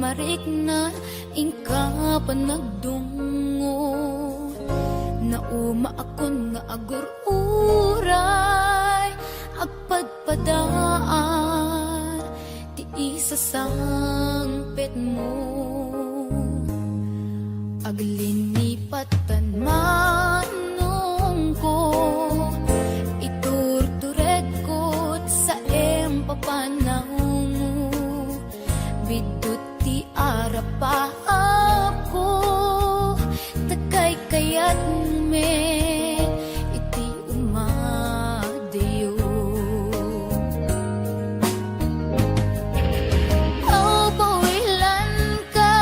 marikna ingka panagdungo na uma akon nga agururay agpadpadaan ti isa sangpet mo aglinipat tan met iti umadayo. Aw pawilan ka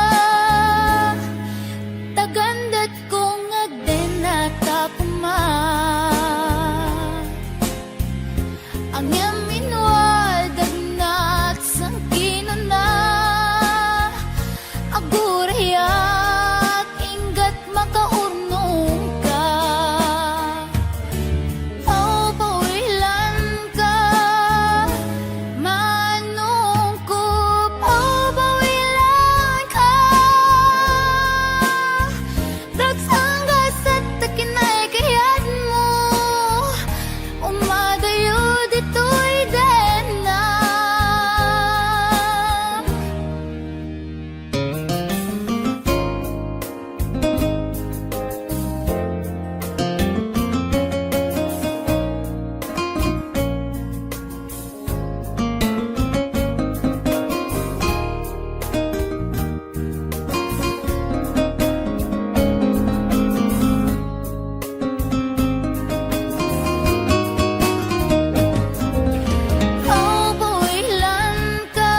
tagandat kong agden at akuma. Ang yamin wadag nat sang kinuna agurayak ingat makaurnong ka. Aw pawilan ka manungkup. Aw pawilan ka dagsanggas at takinay kayat mo umadayo dito'y den na. Aw pawilan ka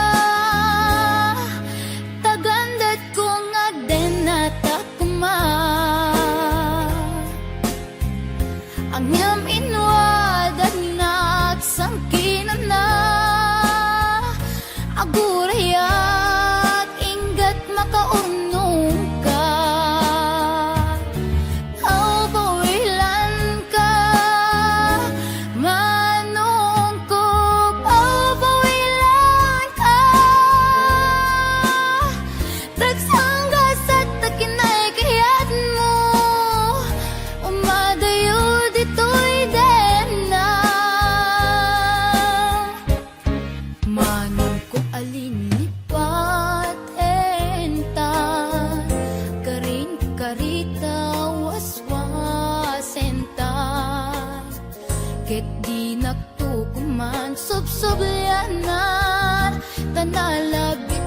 tagandat kong agden at akuma. Ang yamin wadag nat sang kinuna agurayak ingat makaurnong ka. Aw pawilan ka manungkup. Aw pawilan ka dagsanggas at takinay kayat mo umadayo dito'y den na. Manong ko alinipat entan karin karita waswasenta ket di nagtukuman subsubyanan tanalabit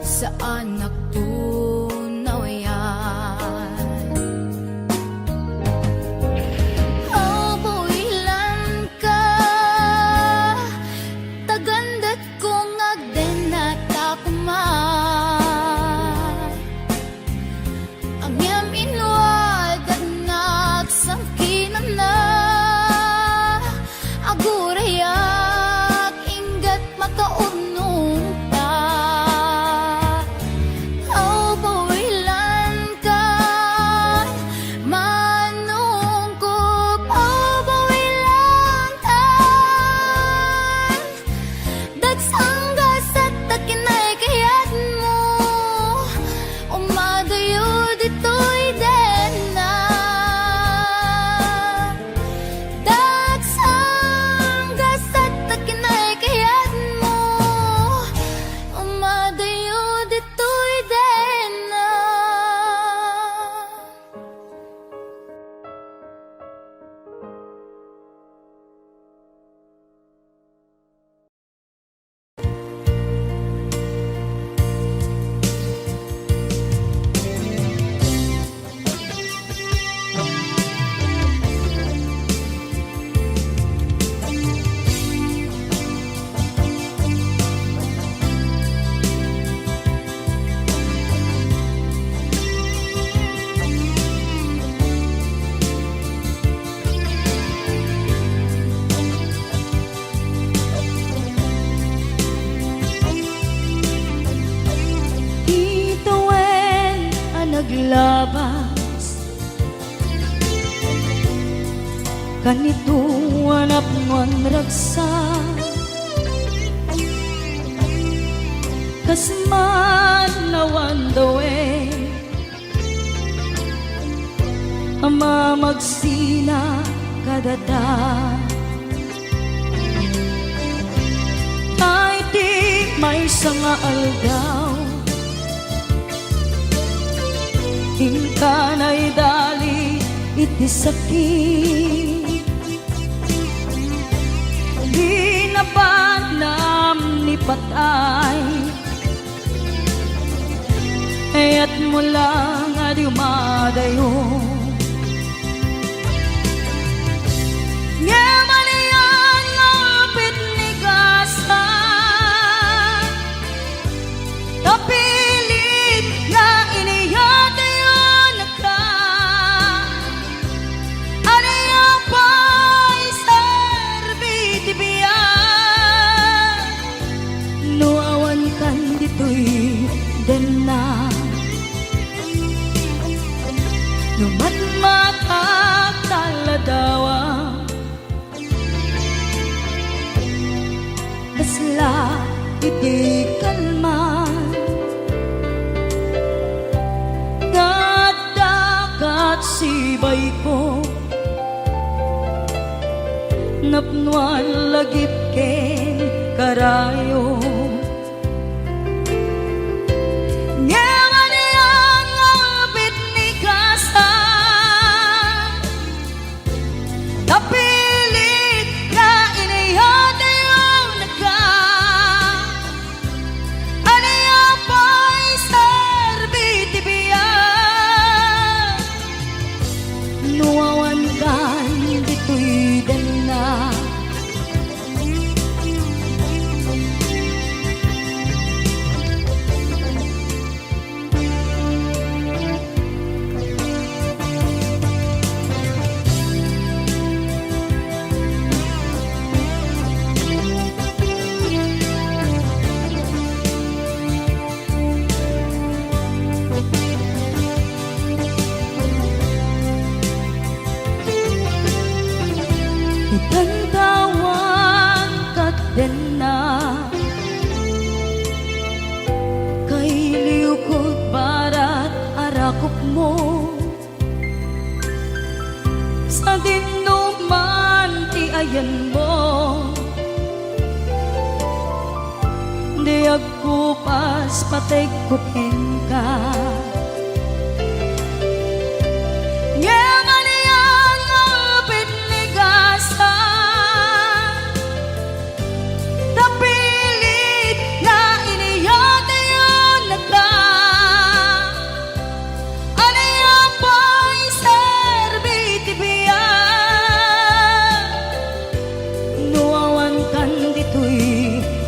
sa anak tunaw yan. Aw pawilan ka tagandat kong agden at akuma. Ang yamin wadag nat sang kinuna agurayak ingat makaurnong ka. Aw pawilan ka manungkup. Aw pawilan ka dagsanggas at takinay kayat mo umadayo dito'y den na. Dagsanggas at takinay kayat mo umadayo dito'y den na. Itoen ang naglabas kanito anak mo ang ragsa kasman nawan dawe ama magsina kadada ay di may sanga aldaw ingkanay dali iti sakit di nabanam ni patay ayat mo lang adiumadayo Numat matataladawa kasla iti kalman dagat sibay ko napnuan lagip ken karayo napilit na inayada yung naga anaya pa'y serbitibiyan nuwawan kan dito'y dana Itantawan kat din na kay liukod barat arakop mo sa dinuman ti ayan mo di agkupas patay kupin ka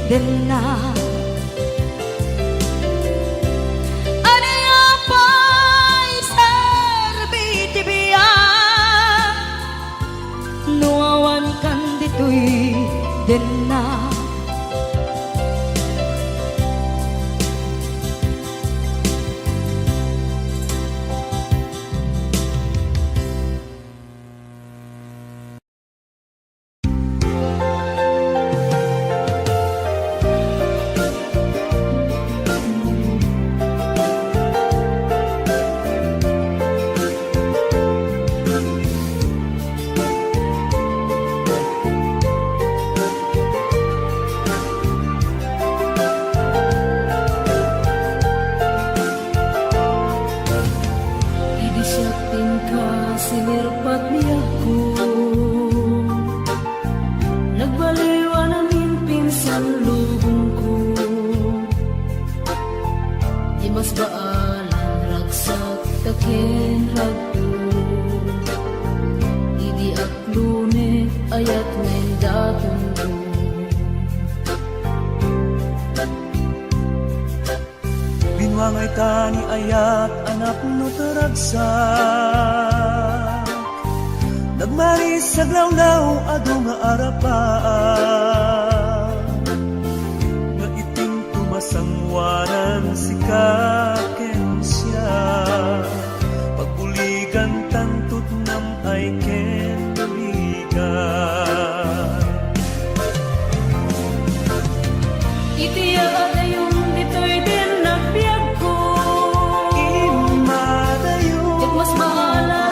din na anaya pa'y serbitibiya nuawan kan dito'y din na sinirpat niya ko nagbaliwa namin pinsan lubong ko di mas baalan ragsak takin ragto idi aklune ayat ngayon daton ko binwangay tani ayat anak no taragsak nagmaris sa glawlaw ado nga arapaan nga iting tumasangwanan si kaken siya pagbuligan tantut nam ay ken buligan itiya yung dito'y din nagbiag ko imadayo it mas bahala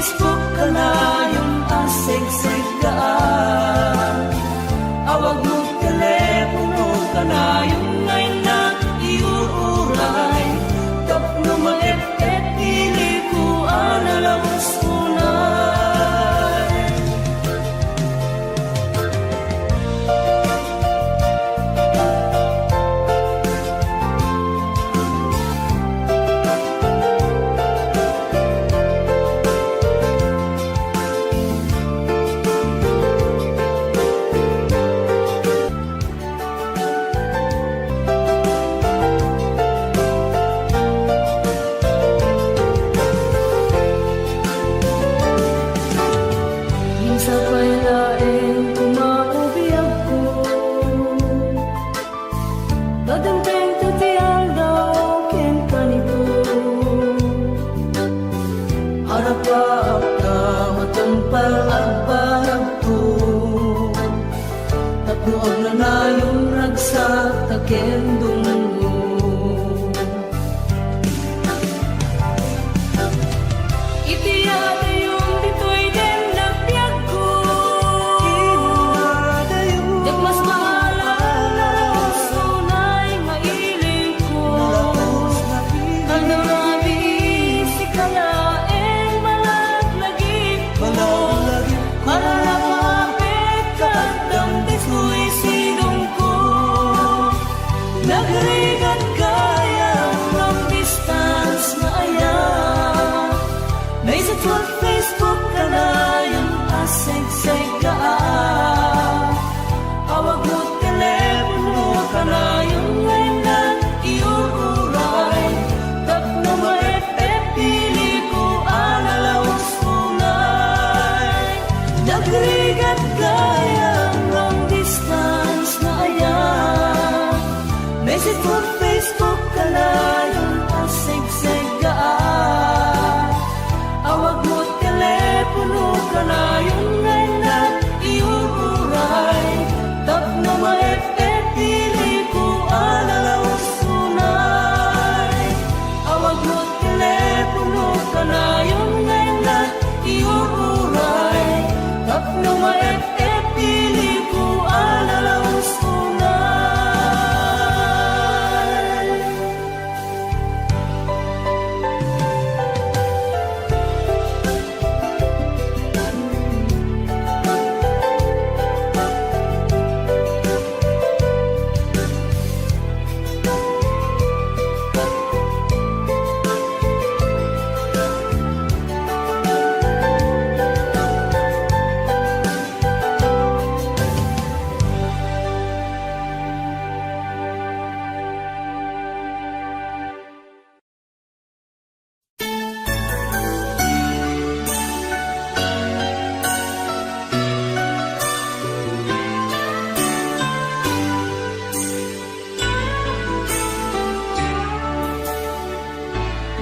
Facebook ka na yung asig-sig ka awag mo telepono ka na yung ngay na iuuray tapno maet-et ilikuan alawos unay Ang nanayon ragsak takendong mo. Itiyada yung dito'y din nagbiag ko. Yak mas maalala so na'y mailing ko. Kanda rabi si kalaeng malaglagip ko. Malalapit kadang disko'y sidong ko. Nagrigat kaya long distance na aya. May sa Facebook ka na yung aseg-seg ka. Awag mo telepono ka na yung ngayon na iuuray. Tapno maep-ep pili ko alalawas unay. Nagrigat kaya long distance na aya. May sa Facebook ka na yung aseg-seg ka. Awag mo telepono ka na yung ngayon na iuuray. Tapno maep-ep pili ko alalawas unay. Awag mo telepono ka na yung ngayon na iuuray. Tapno maep-ep pili ko alalawas unay.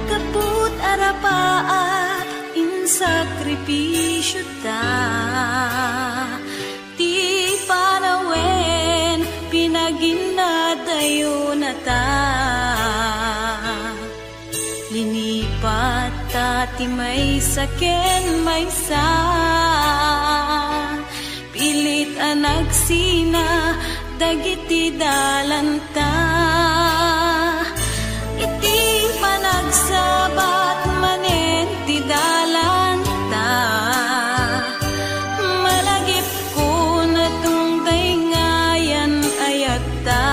Kaput arapaat in sakripisyo ta. Ti panawen pinaginadayo na ta. Linipat ta ti may saken may sa. Pilit anagsina dagiti dalanta. Iti panagsabat manen ti dalanta. Malagip ko na tungday ngayan ayata.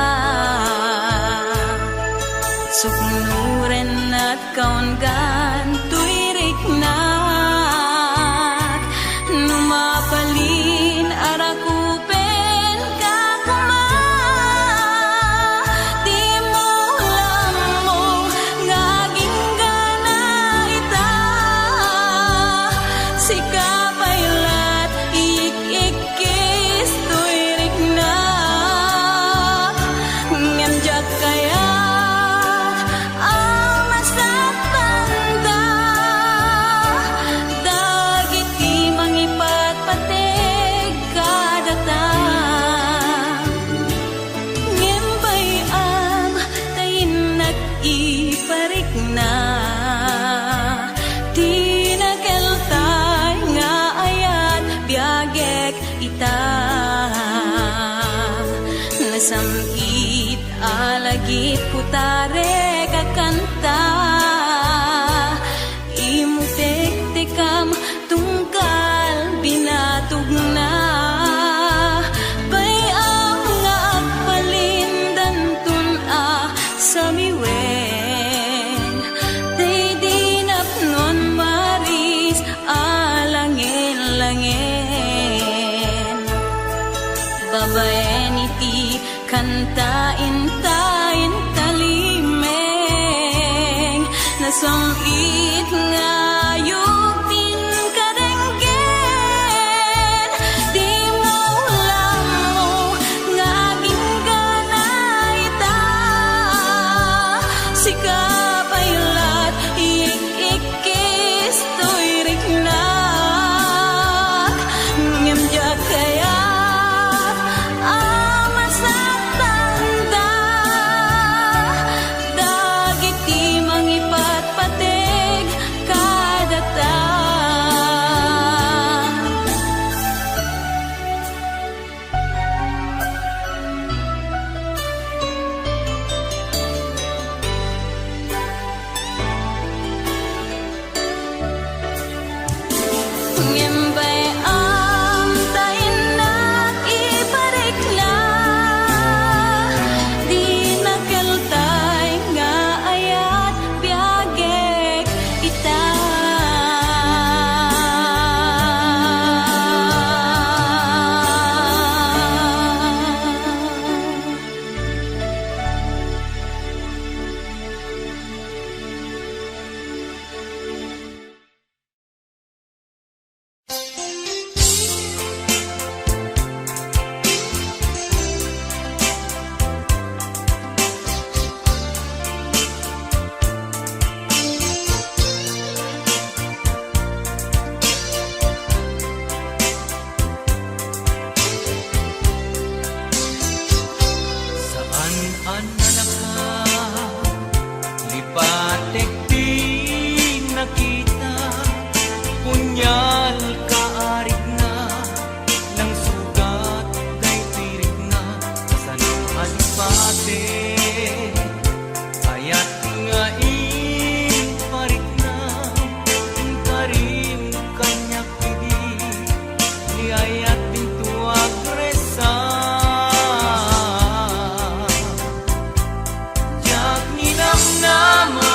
Suknuren at kaungan tuirik na. Numapalin arakupen kakuma. Di mo lamo ngaging gana ita. Sikapaylat ik-ikis tuirik na. Nganjak kaya ang masapanda. Dagiti mangipatpateg kadata. Ngembay ang tayin nag-iparik na. Di nakeltay nga ayat biyagek ita. Nasamkit alagit putare kakanta. Imutek-tekam tungkal binatog na. Bayang nga agpalindan tun sa miwen. Day dinapnon maris alangin-langin. Babaen iti kantain tayin talimeng. Nasangit nga yupin kadenggen. Di mo lamo ngaging gana ita. Sikapaylat ik-ikis tuirik na. Ngemjak kaya ang alipate ayat nga iparik na karim kanyak pidi ni ayat pintu agresa jak ninam nama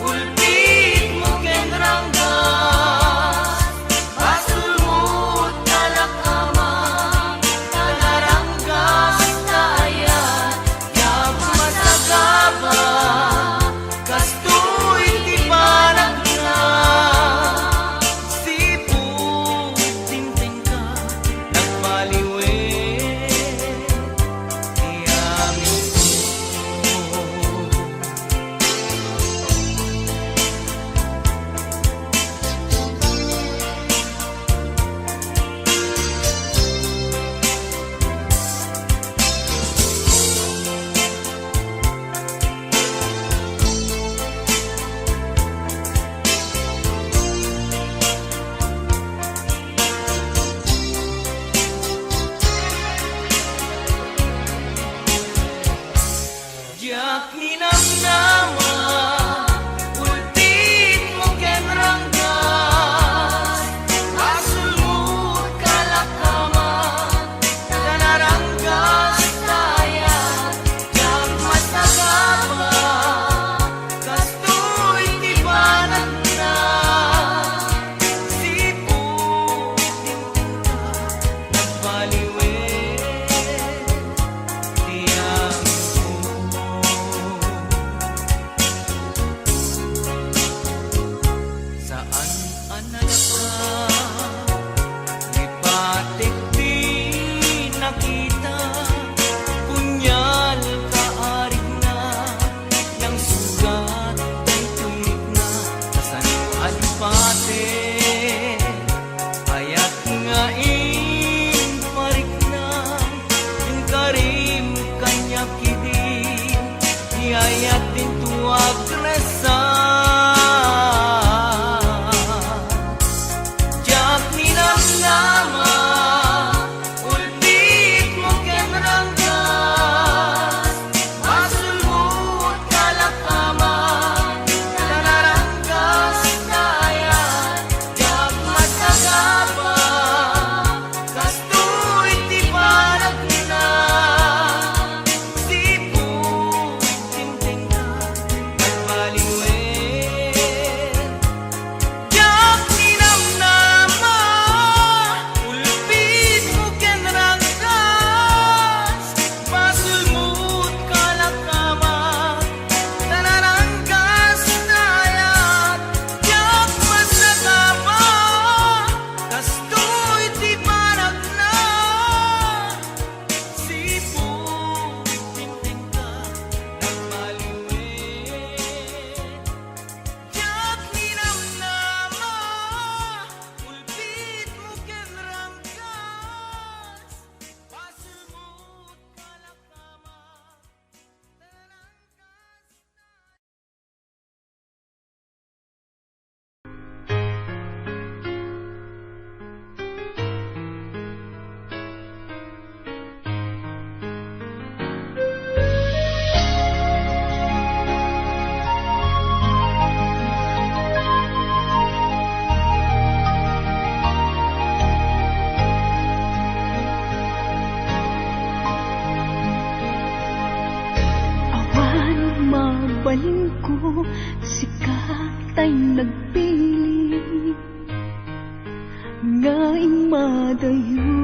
ulpit mo kenranggas basulmut kalakama kanaranggas na ayat jak masagaba kastoy di parang na siput tingting ka nagpaliwe iyamin ko. Jak ninam nama ultit mo kenranggas basulmut kalakama kanaranggas tayat jak masagaba kastoy di banat na siput tingting ka nagpaliwe tiyang saan analaka lipatik di nakita punyal kaarig na ng sugat ay tulik na saan alipate ayat nga iparik na yung karim kanya kidi ni ayat din tuwag resa jak ninam nama ulpit mo kenranggas basulmut kalakama kanaranggas na ayat jak masagaba kastoy di parang na siput tingting ka nagpaliwe jak ninam nama ulpit mo kenranggas basulmut kalakama kanaranggas na ayat jak masagaba kastoy di parang na siput tingting ka nagpaliwe jak ninam nama ulpit mo kenranggas basulmut kalakama Awan mabalin ko, sikat ay nagpili ngaing madayo.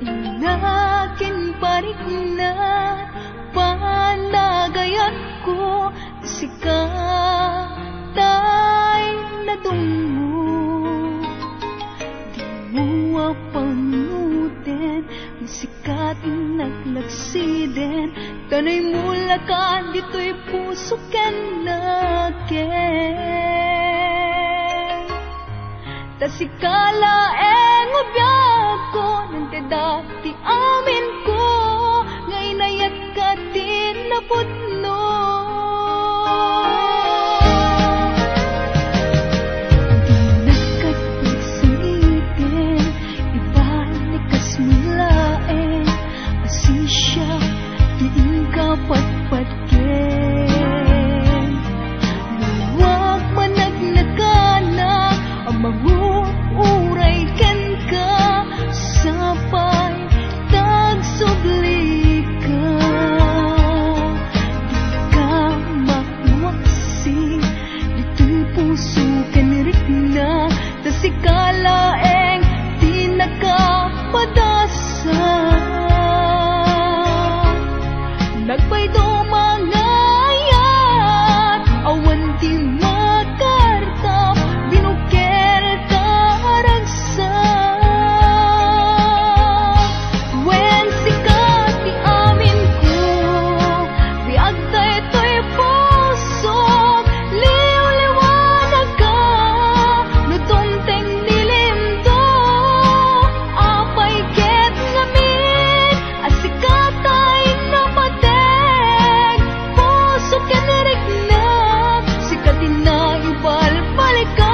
Inakin parik na panagayat ko, sikat ay nadungo. Di mo apanutin, ang sikat naglaksiden, tanay mula ka, dito'y puso ken naken. Tasikala ngobiyag ko, nante dati amin ko, ngayon ayat ka din napudno. patpatken. Luwag managnakanak ang manguuray ken ka, sapay tagsubli ka. Di ka maiwaksi, dito'y puso ken rikna, tasikalaeng di nakapadasa. Nagpaydo mangayat, awan ti makartap, binuker taragsa. Wen sikat ti amin ko, biag daytoy pusok, liw-liwanag ka, no tumteng nilimdo, apay ket ngamin, asikatay napateg, puso ken rikna, sikatin na ibalbalikas.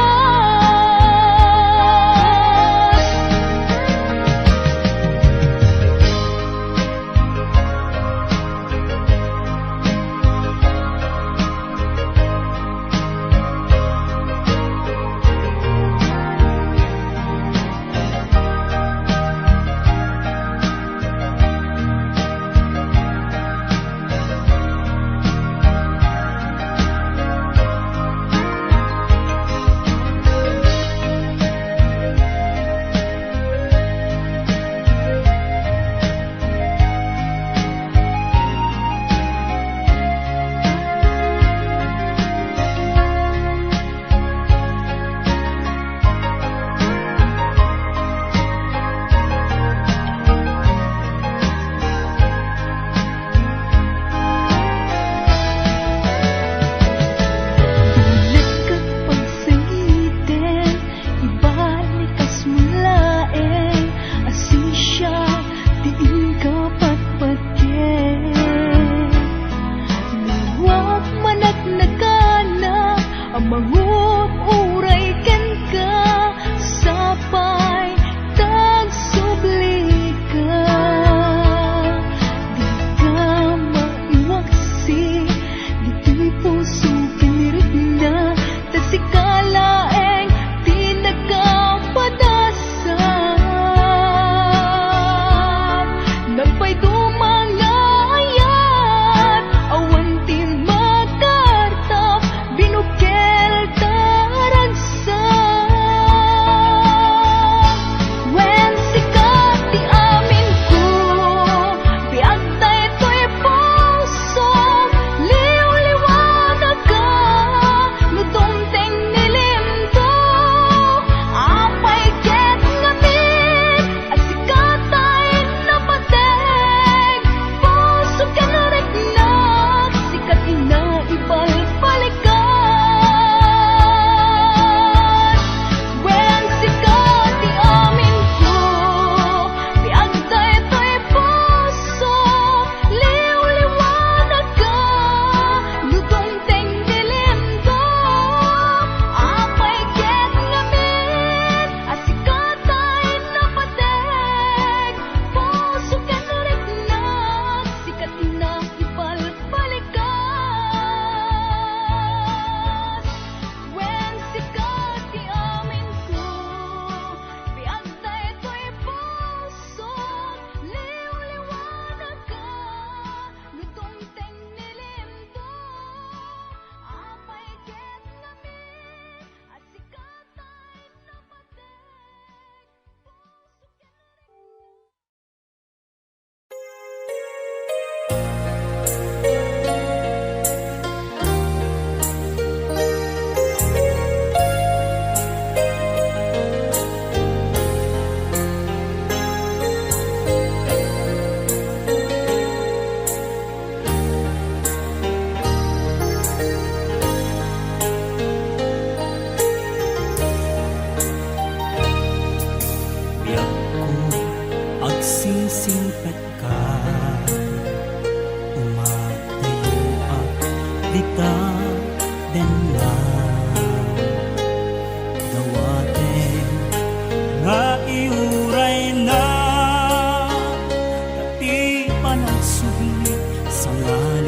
Dilat kat pagsalitin, ibalikas mulaeng, asisya, diin ka patpatken. Luwag managnakanak ang manguuray ken ka, sapay tagsubli ka. Di ka maiwaksi, dito'y puso ken rikna, tasikalaeng di nakapadasa. Nagpaydo mangayat, awan ti makartap, binukel taragsa. Wen sikat ti amin ko, biag daytoy pusok, liw-liwanag ka, no tumteng nilimdo, apay ket ngamin, asikatay napateg, puso ken rikna, sikatin na ibalbalikas. Wen sikat ti amin ko, biag daytoy pusok, liw-liwanag ka, no tumteng nilimdo, apay ket ngamin, asikatay napateg, puso ken rikna, sikatin na ibalbalikas. Wen sikat ti amin ko, biag daytoy pusok, liw-liwanag ka, no tumteng nilimdo, apay ket ngamin, asikatay napateg, puso ken Biyak ko agsisingpet ka, umatayo at dita den na dawaten nga iuray na, dati pa nagsugli sa ngalan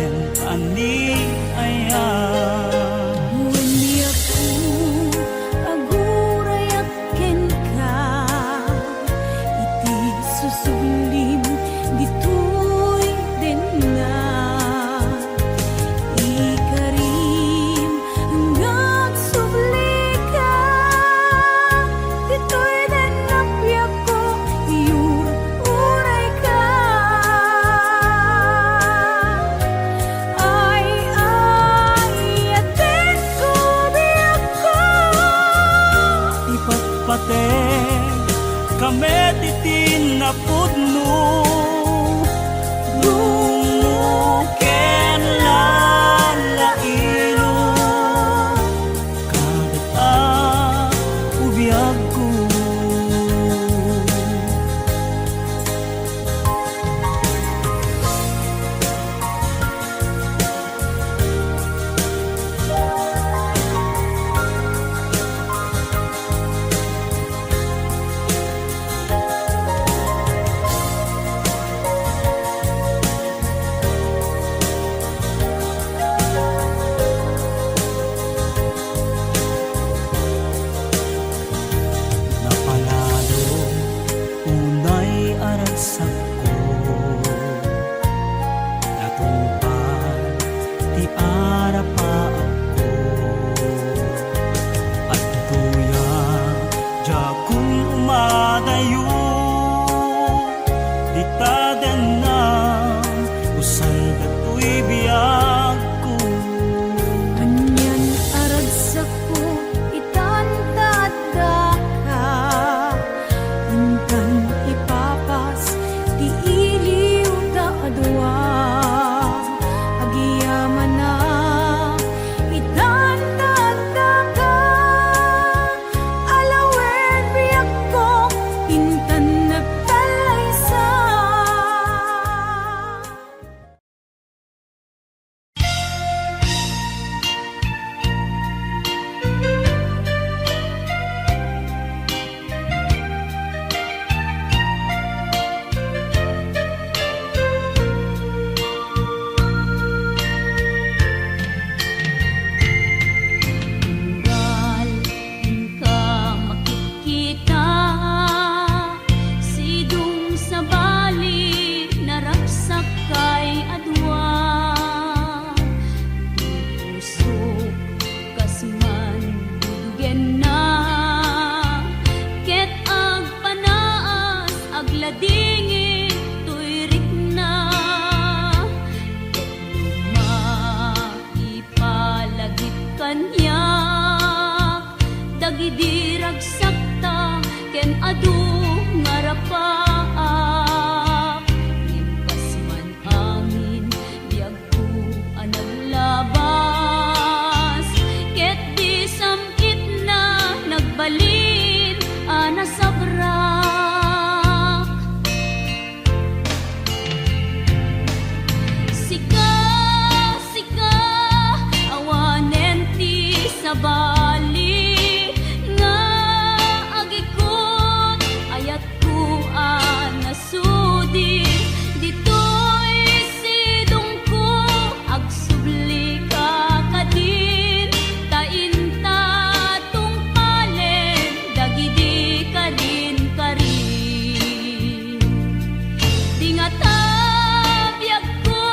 Di nga tabiyag ko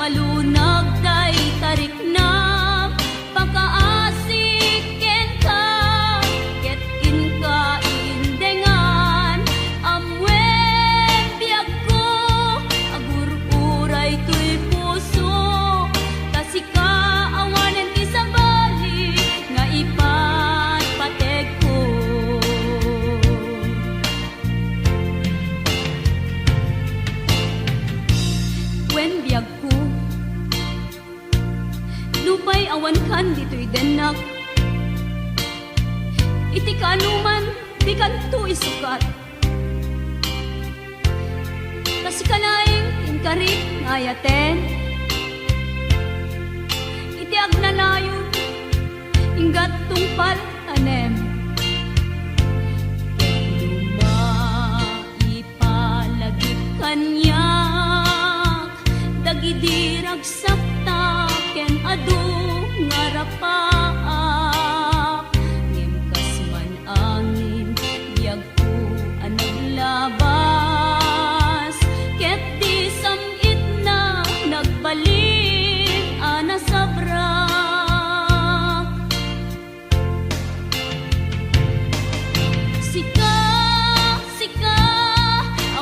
malunag day tarik na pagkaasiken ka ket in ka indengan amwen biyag ko agur-uray to'y puso kasi ka awanen ti sabali nga ipatpateg ko. Wen biyag ko lupay awan kan dito'y denak iti kaanuman di kanto isukat kasi kalaing inkarit ngayaten iti agnanayon inggat tungpal tanem lumaipalagip kanyak dagidirag sakta ken adu ngarapaak ngem kasman angin biyag ko anaglabas ket di samit na nagbalik ana sabrak sika sika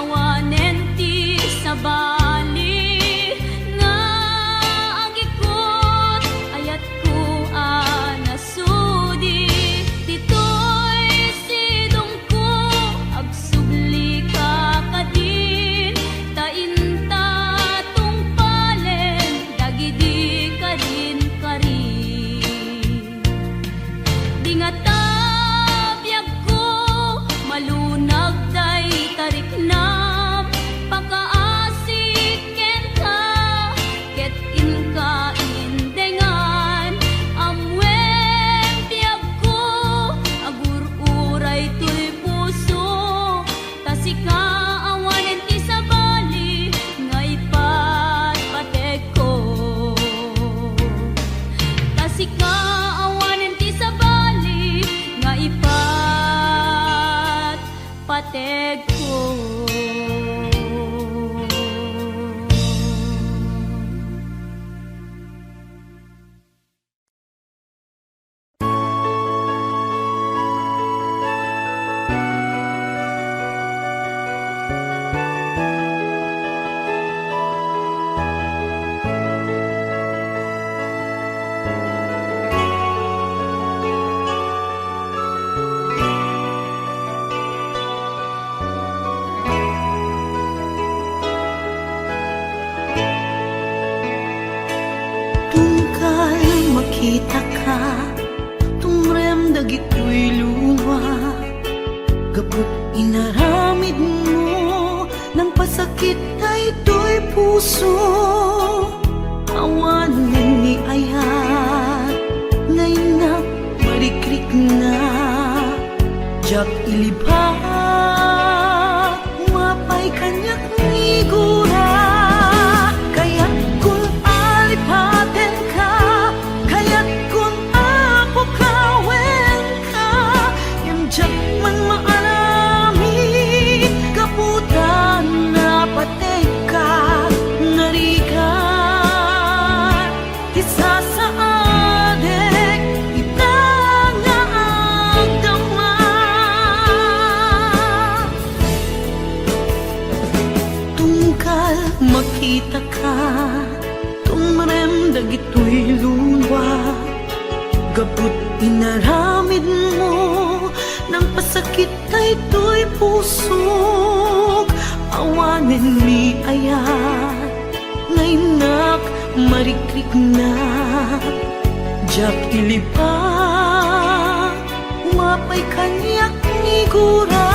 awanen ti sabali nga agikot ayat ko anasudi dito'y sidong ko agsubli ka kadin tainta tungpalen dagidi kadin karin di nga tabiyag ko malunag day tarik nam pagkaasiken ka ket in ka indengan amwen biyag ko agur-uray to'y puso kasi ka awanen ti sabali nga ipatpateg ko kasi ka awanen ti sabali nga ipatpateg ko. Tungkal makita ka, tumrem dagito'y luwa. Gapot inaramid mo, ng pasakit ay ito'y puso. Awanan ni ayat, ngayon na marikrik na. Jak ilibat, umapay kanyak ni gura. Kaya kung alipaten ka, kaya't kung apukawen ka, yung jak man maalami, kaputan na patay ka, narikan, isa sa adek, itangaagdama. Tungkal makita ka, tumrem dagito'y luwa. Gapot inaramid mo, ng pasakit ay ito'y pusok. Awanen mi ayat, ngaynak marikrik na. Jak ilipat, umapay kanyak ni gura.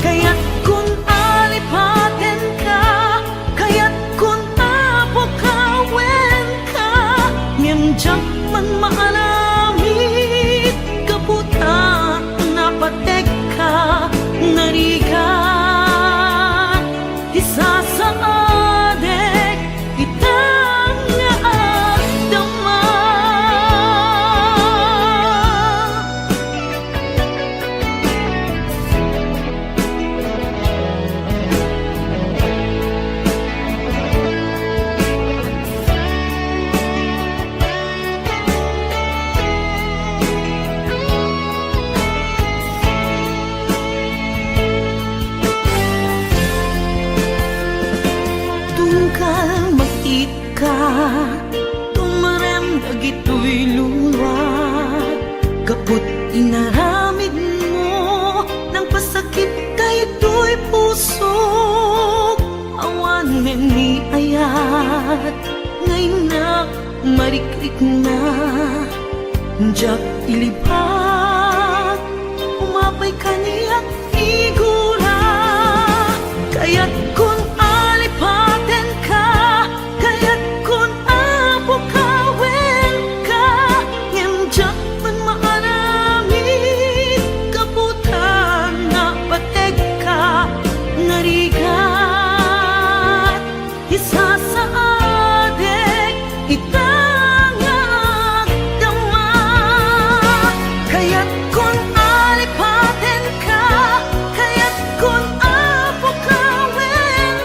Kaya't kung alipaten ka, kaya't kung apukawen ka, ngem jak man maalamit, kaputa na patek ka, narikan, isa sa adek, itangaagdama. ka, tumarem dagito'y luwag. Kaput inaramid mo, nang pasakit daytoy pusok. Awan ni ayat, ngayon na marikrik na. Jak ilibak, umapay ka niyak igura. Kaya't kung alipaten ka, kaya't kung apukawin ka, ngem jak man maaramid, kaputan na pateg ka, ngarigat, isa sa adek, itangag dama. Kaya't kung alipaten ka, kaya't kung apukawin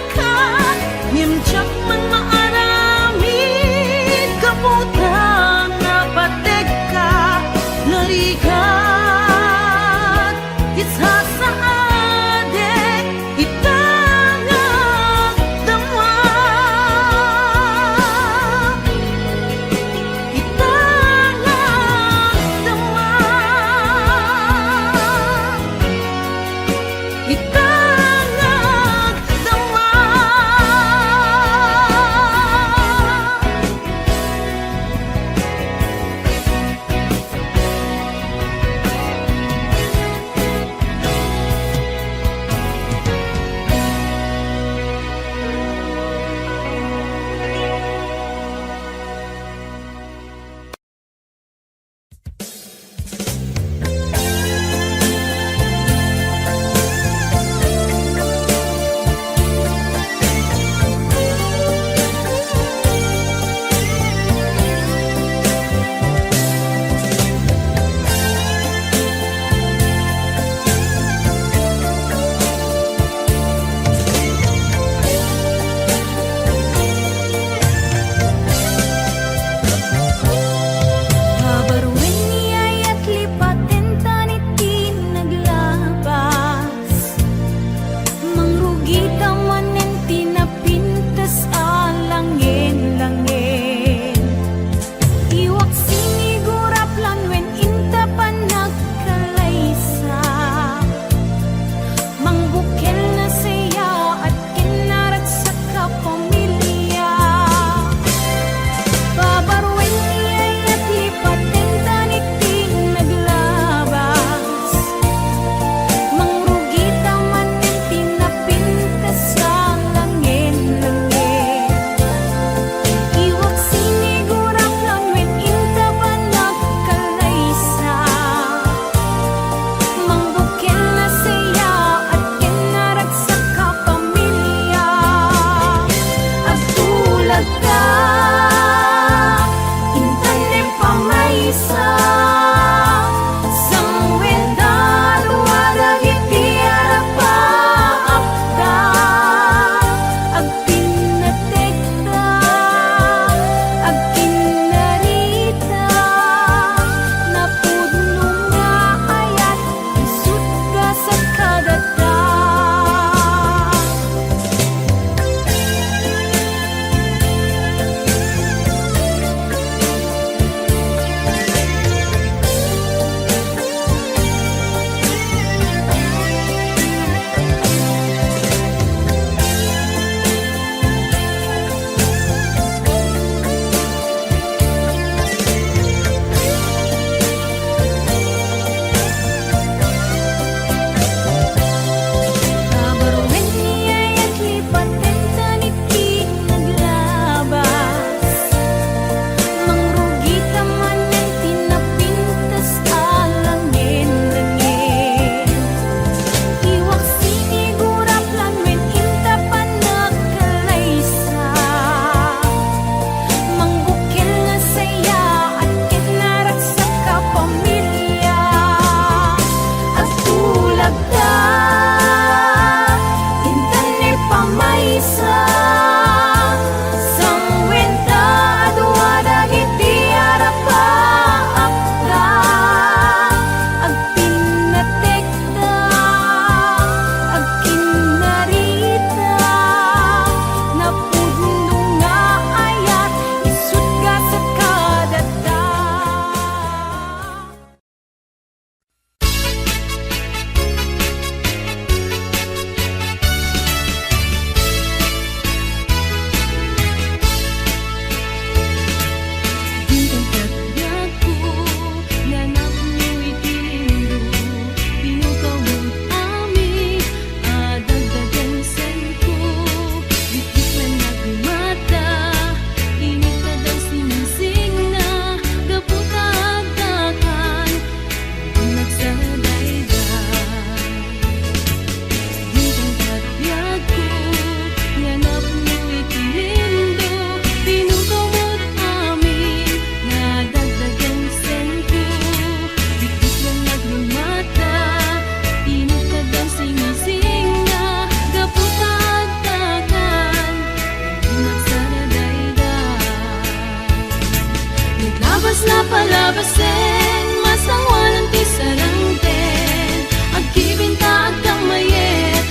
palabasin masangwanan ti sarangten agkibinta agkang mayet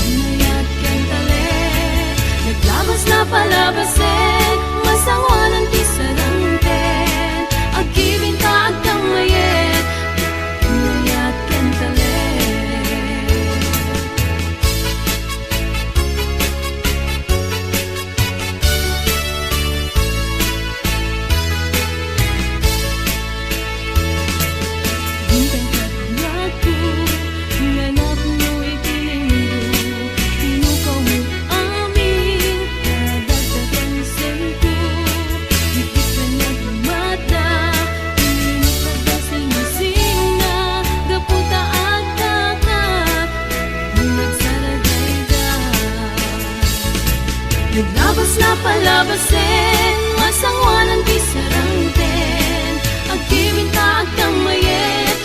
inayat ken talet naglabas na palabasin masangwanan ti sarangten agkibinta agkang mayet inayat ken talet Bintang katlaku, nanap mo itilinggo Tinukaw mo amin, nadagdagan sento Higit ka na gumata, ininit na basing-basing na Gaputa at kakak, nagsaragaygan Naglabas na palabasin, masangwanan ti sarangten Agkibinta agkang mayet,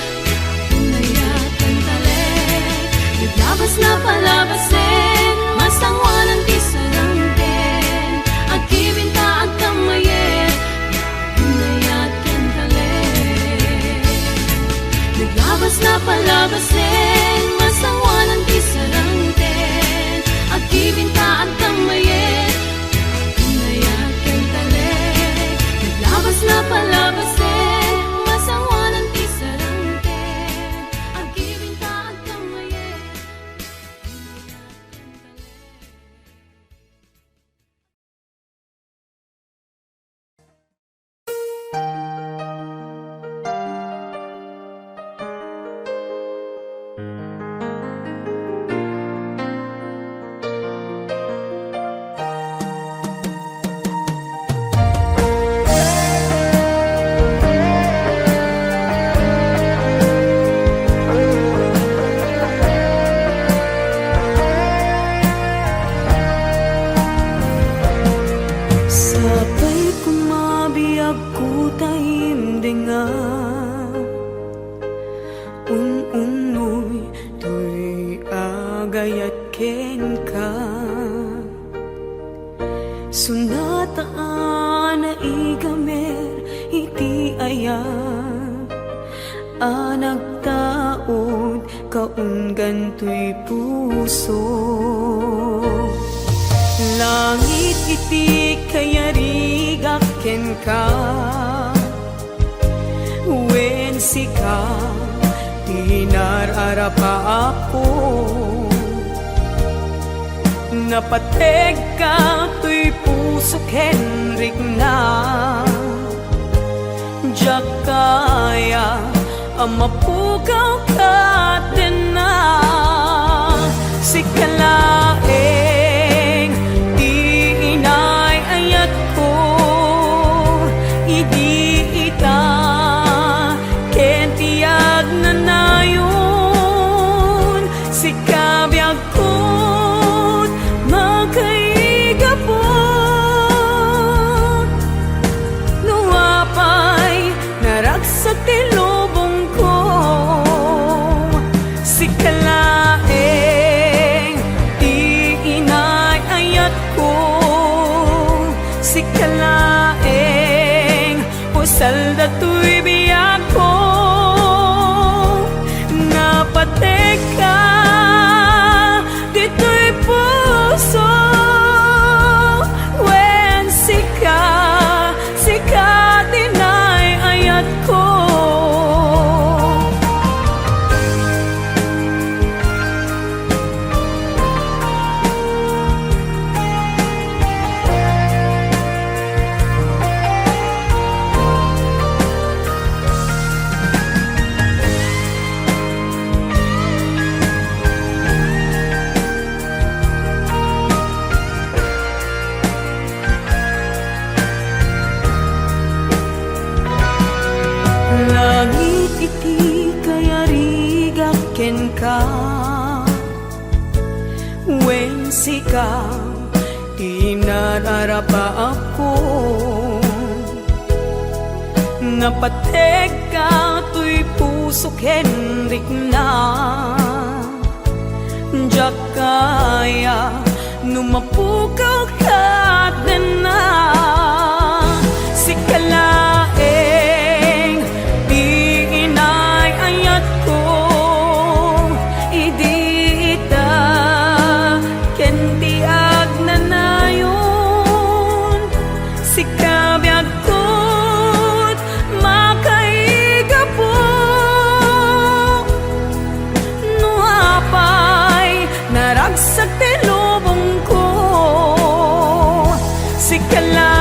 inayat ken talet Naglabas na palabasin, masangwanan ti sarangten Agkibinta agkang mayet, inayat ken talet Naglabas na palabasin, masangwanan ti sarangten Agkibinta agkang mayet, inayat ken talet Naglabas na palabasin, masangwanan ti sarangten Agkibinta agkang mayet, inayat ken talet Sabay kumabiyag ko tahimdinga unoy tuy agayat ken ka Sunataan na igamer iti ayat Anagtaod kaunggan tuy puso Langit iti kayarigak ken ka Wen sika tinararapa ako Napateg ka tuy puso Henrik na Diyak kaya amapukaw ka din na Sikalaeng di inay ayat ko Idi ita ken tiyag na nayon Sikabiyag ko't magkaigapot Nuwapay naragsak ti lubong ko Sikalaeng di inay ayat ko Sikalaeng pusal dato'y biyak ko Napatek ka dito'y puso Wen sika dinay ayat ko Langit iti kayarigak ken ka Wen sika tinararapa ako Napateg ka tuy puso Henrik na Diyak kaya numapukaw ka din na Sikalaeng sikala